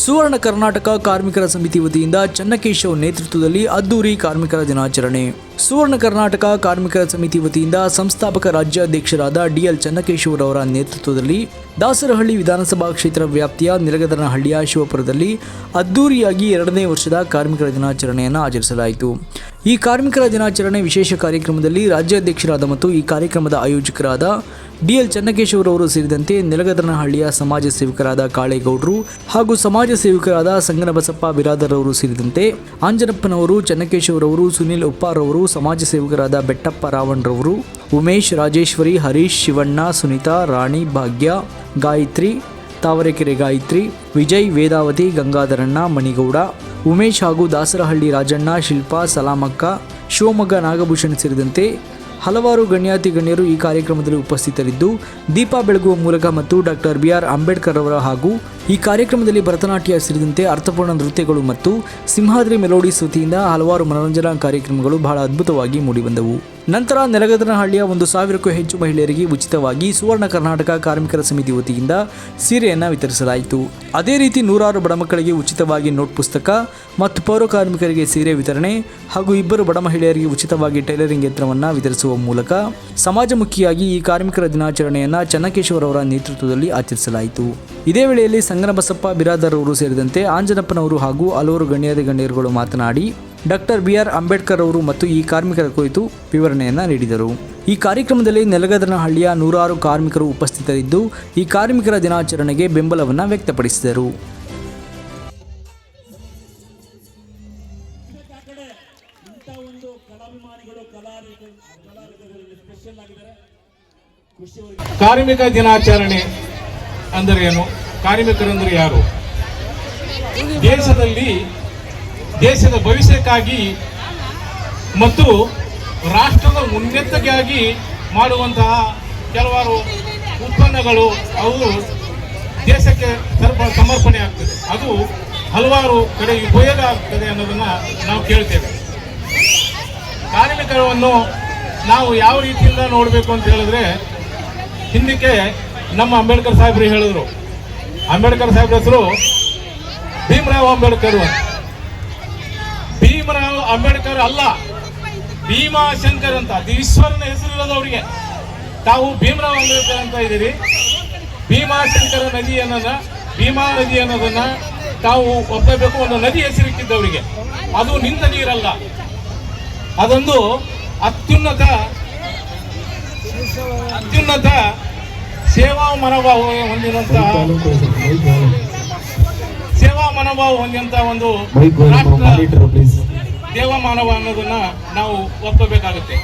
ಸುವರ್ಣ ಕರ್ನಾಟಕ ಕಾರ್ಮಿಕರ ಸಮಿತಿ ವತಿಯಿಂದ ಚನ್ನಕೇಶವ್ ನೇತೃತ್ವದಲ್ಲಿ ಅದ್ದೂರಿ ಕಾರ್ಮಿಕರ ದಿನಾಚರಣೆ. ಸುವರ್ಣ ಕರ್ನಾಟಕ ಕಾರ್ಮಿಕರ ಸಮಿತಿ ವತಿಯಿಂದ ಸಂಸ್ಥಾಪಕ ರಾಜ್ಯಾಧ್ಯಕ್ಷರಾದ ಡಿಎಲ್ ಚನ್ನಕೇಶವರವರ ನೇತೃತ್ವದಲ್ಲಿ ದಾಸರಹಳ್ಳಿ ವಿಧಾನಸಭಾ ಕ್ಷೇತ್ರ ವ್ಯಾಪ್ತಿಯ ನಿಲಗದನಹಳ್ಳಿಯ ಶಿವಪುರದಲ್ಲಿ ಅದ್ದೂರಿಯಾಗಿ 2ನೇ ವರ್ಷದ ಕಾರ್ಮಿಕರ ದಿನಾಚರಣೆಯನ್ನು ಆಚರಿಸಲಾಯಿತು. ಈ ಕಾರ್ಮಿಕರ ದಿನಾಚರಣೆ ವಿಶೇಷ ಕಾರ್ಯಕ್ರಮದಲ್ಲಿ ರಾಜ್ಯಾಧ್ಯಕ್ಷರಾದ ಮತ್ತು ಈ ಕಾರ್ಯಕ್ರಮದ ಆಯೋಜಕರಾದ ಡಿಎಲ್ ಚನ್ನಕೇಶವರವರು ಸೇರಿದಂತೆ ನಿಲಗದನಹಳ್ಳಿಯ ಸಮಾಜ ಸೇವಕರಾದ ಕಾಳೇಗೌಡರು ಹಾಗೂ ಸಮಾಜ ಸೇವಕರಾದ ಸಂಗನಬಸಪ್ಪ ಬಿರಾದರ್ ಅವರು ಸೇರಿದಂತೆ ಆಂಜನಪ್ಪನವರು, ಚನ್ನಕೇಶವರವರು, ಸುನಿಲ್ ಉಪ್ಪಾರವರು, ಸಮಾಜ ಸೇವಕರಾದ ಬೆಟ್ಟಪ್ಪ ರಾವಣ್ರವರು, ಉಮೇಶ್, ರಾಜೇಶ್ವರಿ, ಹರೀಶ್, ಶಿವಣ್ಣ, ಸುನೀತಾ, ರಾಣಿ, ಭಾಗ್ಯ, ಗಾಯತ್ರಿ, ತಾವರೆಕೆರೆ ಗಾಯತ್ರಿ, ವಿಜಯ್, ವೇದಾವತಿ, ಗಂಗಾಧರಣ್ಣ, ಮಣಿಗೌಡ, ಉಮೇಶ್ ಹಾಗೂ ದಾಸರಹಳ್ಳಿ ರಾಜಣ್ಣ, ಶಿಲ್ಪಾ, ಸಲಾಮಕ್ಕ, ಶಿವಮೊಗ್ಗ ನಾಗಭೂಷಣ್ ಸೇರಿದಂತೆ ಹಲವಾರು ಗಣ್ಯರು ಈ ಕಾರ್ಯಕ್ರಮದಲ್ಲಿ ಉಪಸ್ಥಿತರಿದ್ದು ದೀಪ ಬೆಳಗುವ ಮೂಲಕ ಮತ್ತು ಡಾಕ್ಟರ್ BR ಅಂಬೇಡ್ಕರ್ ಅವರ ಹಾಗೂ ಈ ಕಾರ್ಯಕ್ರಮದಲ್ಲಿ ಭರತನಾಟ್ಯ ಸೇರಿದಂತೆ ಅರ್ಥಪೂರ್ಣ ನೃತ್ಯಗಳು ಮತ್ತು ಸಿಂಹಾದ್ರಿ ಮೆಲೋಡಿಸ್ ವತಿಯಿಂದ ಹಲವಾರು ಮನರಂಜನಾ ಕಾರ್ಯಕ್ರಮಗಳು ಬಹಳ ಅದ್ಭುತವಾಗಿ ಮೂಡಿಬಂದವು. ನಂತರ ನೆಲಗದನಹಳ್ಳಿಯ 1,000ಕ್ಕೂ ಹೆಚ್ಚು ಮಹಿಳೆಯರಿಗೆ ಉಚಿತವಾಗಿ ಸುವರ್ಣ ಕರ್ನಾಟಕ ಕಾರ್ಮಿಕರ ಸಮಿತಿ ವತಿಯಿಂದ ಸೀರೆಯನ್ನು ವಿತರಿಸಲಾಯಿತು. ಅದೇ ರೀತಿ 100 ಬಡ ಮಕ್ಕಳಿಗೆ ಉಚಿತವಾಗಿ ನೋಟ್ ಪುಸ್ತಕ ಮತ್ತು ಪೌರ ಕಾರ್ಮಿಕರಿಗೆ ಸೀರೆ ವಿತರಣೆ ಹಾಗೂ 2 ಬಡ ಮಹಿಳೆಯರಿಗೆ ಉಚಿತವಾಗಿ ಟೈಲರಿಂಗ್ ಯಂತ್ರವನ್ನು ವಿತರಿಸುವ ಮೂಲಕ ಸಮಾಜಮುಖಿಯಾಗಿ ಈ ಕಾರ್ಮಿಕರ ದಿನಾಚರಣೆಯನ್ನು ಚನ್ನಕೇಶವರವರ ನೇತೃತ್ವದಲ್ಲಿ ಆಚರಿಸಲಾಯಿತು. ಇದೇ ವೇಳೆಯಲ್ಲಿ ಸಂಗನಬಸಪ್ಪ ಬಿರಾದರ್ ಅವರು ಸೇರಿದಂತೆ ಆಂಜನಪ್ಪನವರು ಹಾಗೂ ಹಲವಾರು ಗಣ್ಯರುಗಳು ಮಾತನಾಡಿ ಡಾಕ್ಟರ್ BR ಅಂಬೇಡ್ಕರ್ ಅವರು ಮತ್ತು ಈ ಕಾರ್ಮಿಕರ ಕುರಿತು ವಿವರಣೆಯನ್ನು ನೀಡಿದರು. ಈ ಕಾರ್ಯಕ್ರಮದಲ್ಲಿ ನೆಲಗದನಹಳ್ಳಿಯ 100 ಕಾರ್ಮಿಕರು ಉಪಸ್ಥಿತರಿದ್ದು ಈ ಕಾರ್ಮಿಕರ ದಿನಾಚರಣೆಗೆ ಬೆಂಬಲವನ್ನು ವ್ಯಕ್ತಪಡಿಸಿದರು. ಕಾರ್ಮಿಕ ದಿನಾಚರಣೆ ಅಂದರೆ ಏನು? ಕಾರ್ಮಿಕರಂದ್ರೆ ಯಾರು? ದೇಶದ ಭವಿಷ್ಯಕ್ಕಾಗಿ ಮತ್ತು ರಾಷ್ಟ್ರದ ಉನ್ನತಿಗಾಗಿ ಮಾಡುವಂತಹ ಕೆಲವಾರು ಉತ್ಪನ್ನಗಳು ಅವು ದೇಶಕ್ಕೆ ಸಮರ್ಪಣೆ ಆಗ್ತದೆ. ಅದು ಹಲವಾರು ಕಡೆ ಉಪಯೋಗ ಆಗ್ತದೆ ಅನ್ನೋದನ್ನ ನಾವು ಕೇಳ್ತೇವೆ. ಕಾರ್ಮಿಕರನ್ನು ನಾವು ಯಾವ ರೀತಿಯಿಂದ ನೋಡಬೇಕು ಅಂತ ಹೇಳಿದ್ರೆ, ಹಿಂದಕ್ಕೆ ನಮ್ಮ ಅಂಬೇಡ್ಕರ್ ಸಾಹೇಬರು ಹೇಳಿದ್ರು. ಅಂಬೇಡ್ಕರ್ ಸಾಹೇಬ್ರ ಹೆಸರು ಭೀಮರಾವ್ ಅಂಬೇಡ್ಕರ್. ಭೀಮರಾವ್ ಅಂಬೇಡ್ಕರ್ ಅಲ್ಲ, ಭೀಮಾಶಂಕರ್ ಅಂತ. ಈಶ್ವರನ ಹೆಸರು ಇರೋದು ಅವರಿಗೆ. ತಾವು ಭೀಮರಾವ್ ಅಂಬೇಡ್ಕರ್ ಅಂತ ಇದ್ದೀರಿ. ಭೀಮಾಶಂಕರ ಭೀಮಾ ನದಿ ಅನ್ನೋದನ್ನ ತಾವು ಒಪ್ಪಬೇಕು. ಒಂದು ನದಿ ಹೆಸರಿಟ್ಟಿದ್ದವರಿಗೆ. ಅದು ನಿಂತ ನೀರಲ್ಲ, ಅದೊಂದು ಅತ್ಯುನ್ನತ ಸೇವಾ ಮನೋಭಾವ ಹೊಂದಿದಂತಹ ಒಂದು ರಾಷ್ಟ್ರ ದೇವ ಮಾನವ ಅನ್ನೋದನ್ನ ನಾವು ಒಪ್ಪಬೇಕಾಗುತ್ತೆ.